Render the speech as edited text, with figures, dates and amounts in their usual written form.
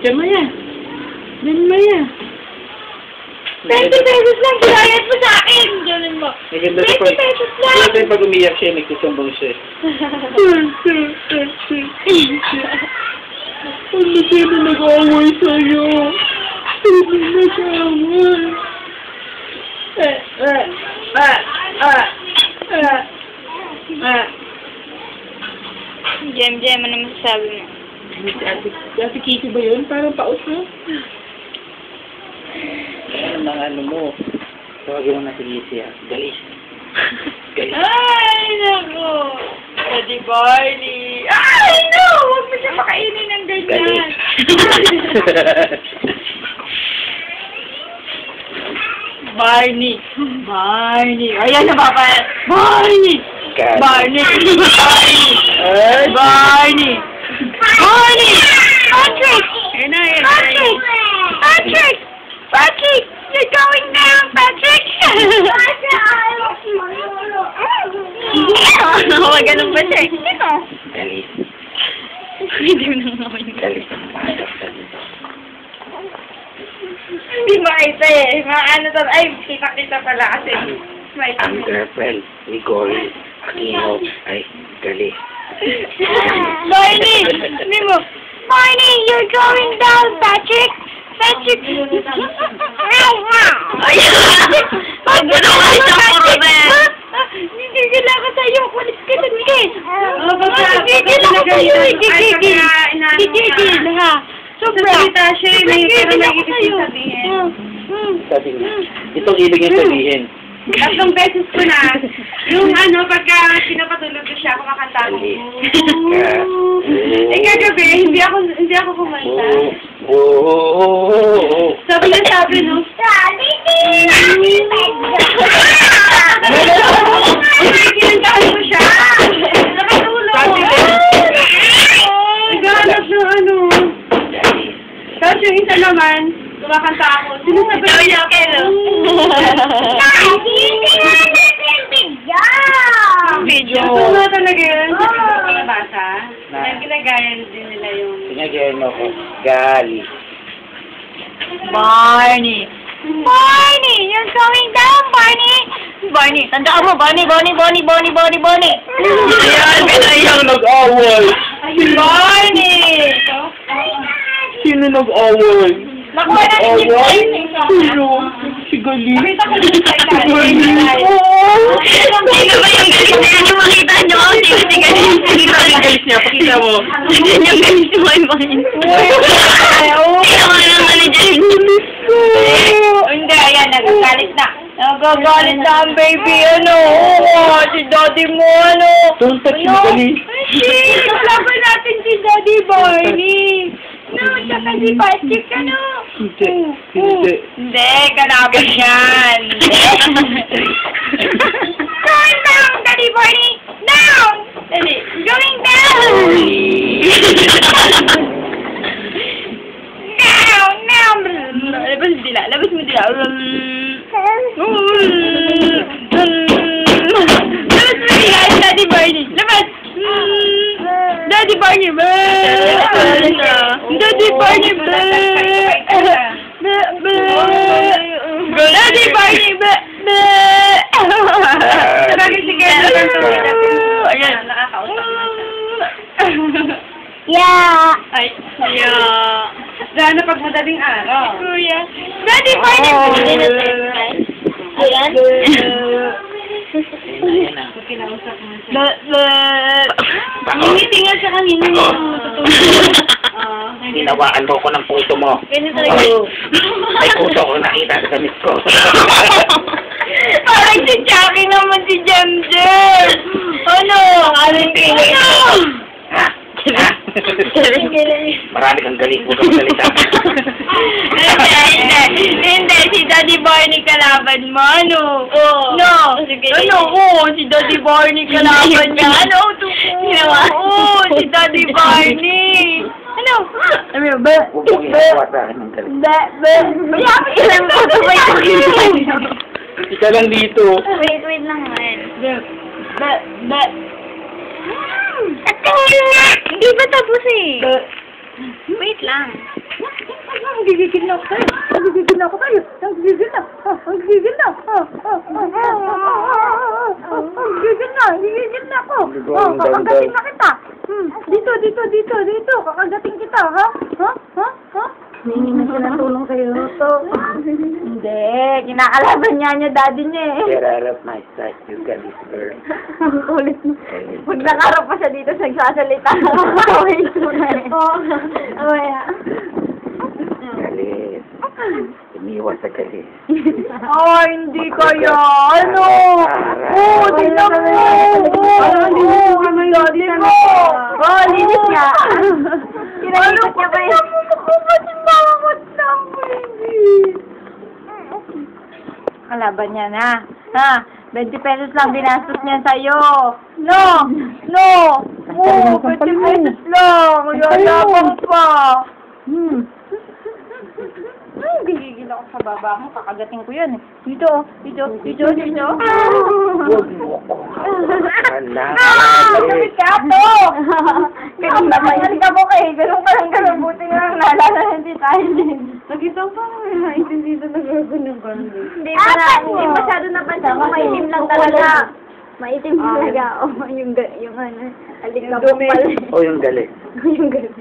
Diyan mo yan. Diyan mo yan. 20 pesos lang, binayad mo sa akin! Ganun mo. 20 pesos lang! Wala tayo pag umiyak siya, nagsusumbong siya. Ano sino nag-away sa'yo? Sino nag-away? Jem, ano masasabi mo? Ate Kitty ba yun? Parang paus na. Ano mga ano mo? Tawagin mo na si Lizzie, ah. Galis. Galis. Ay, naku! Daddy Barney! Ay, no! Huwag mo siya makainin ng ganyan! Galis. Barney! Barney! Ayan na ba? Barney! Galis. Barney! Barney! Barney! Barney! Patrick! Patrick! Patrick! Patrick! You're going down, Patrick! Huwag ganun ba siya? Sino? Galis. Hindi mo nang gawin. Galis. Hindi makita eh. Ano to? Ay, kita pala kasi. Ang girlfriend ni Gory Aquino ay galis. Barney! Hindi mo. Barney, you're going down, Patrick! Patrick! Pag ginawa siya puro na yan. Gigigil ako sa'yo. Kulit ka sa gigil. Gigigil ako sa'yo. Gigigil ha. Sobra. Gigigil ako sa'yo. Sabi niya, itong ibig niya sabihin. 3 beses ko na. Yung ano, pagka pinapatulog ko siya, kumakanta ako. Eh, kagabi, hindi ako kumanta. Sabi no? Kinantahan ko siya. Nakatulog. Naghahanap ng ano. Tapos yung isa naman, kumakanta ako. Sinasabi niya ako. Video. Ito na talaga yun. Basa. Ginagayan din nila yung... Ginagayan mo ko. Galis. Barney! Barney! You're going down, Barney! Barney! Tandaan mo! Barney! Ayan, pinayang nag-away. Barney! Sino nag-away? Nakuha na ni Sino? Si Galis. Nakita ko yung Si Galis. Sino ba yung galis na yan? Makita nyo? Si Galis. Pakita ang galis niya. Pakita mo. Yung galis mo yung Barney. Kaya lang ano dyan. Hindi, ayan. Nagagalit na. Nagagalit na ang baby. Ano? Si daddy mo. Ano? Don't touch si Galis. Hindi. Kalaban natin si Daddy Barney. No, tsaka si Patrick, ano? Hindi, kalaban yan. Going down, Daddy Barney! Down! Daddy, going down! Down! Labas mo dila. Daddy Barney! Labas! Daddy Barney! Daddy Barney! Daddy Barney! Ayan, nakakausap na siya. Yeah! Ay, yeah. Lalo pag madaling araw. Kuya. Daddy Barney! Ayan? Ayan na. Kinausap mo siya. Hindi nga siya kanina yung tutulog. Hinawaan mo ko ng puso mo. Ganito tayo. May puso ko nakita sa gamit ko. Parang si Jackie naman si Jem. Ano? Ha? Ha? Marami kang galit. Huwag kang salita. Hindi. Si Daddy Barney kalaban mo. Ano? No. Ano? Oo, si Daddy Barney kalaban niya. Ano? Oo, si Daddy Barney. Ano? Huwag mong inawa sa akin ng galit. Ika lang dito. Wait lang man. At tingin nga! Hindi ba tapos eh? Wait lang. Gigigil na ako sa'yo. Gigigil na ako sa'yo. Gigigil na. Gigigil na. Gigigil na. Gigigil na ako. Kakagating na kita. Dito. Kakagating kita, ha? Hindi na siya natulong sa'yo to. Hindi. Kinakalaban niya daddy niya eh. Get out of my sight, you got this girl. Ang kulit mo. Pag nakarap pa siya dito, nagsasalita. Wait mo na eh. Oo. Awaya. Galis. Umiwas sa galis. Ay, hindi kaya. Ano? Tingnan mo. Linis mo. Linis niya. Kinalinis niya ba yun? Kalaban niya na. Ha? 20 pesos lang binastos niya sa'yo. No! 20 pesos lang. Yayabang pa. Gigigil ako sa baba mo. Kakagating ko yan eh. Dito. Huwag mo ko. Anak. Kapit ka to! Ganun naman ka mo kay. Ganun. Buti nga lang naalala hindi tayo din. Nakita ko hindi na nagagano ba? Hindi masyado napansin mo. Maitim lang talaga. Maitim talaga. Yung ano. Alikabok pala. O yung galis. Yung galing.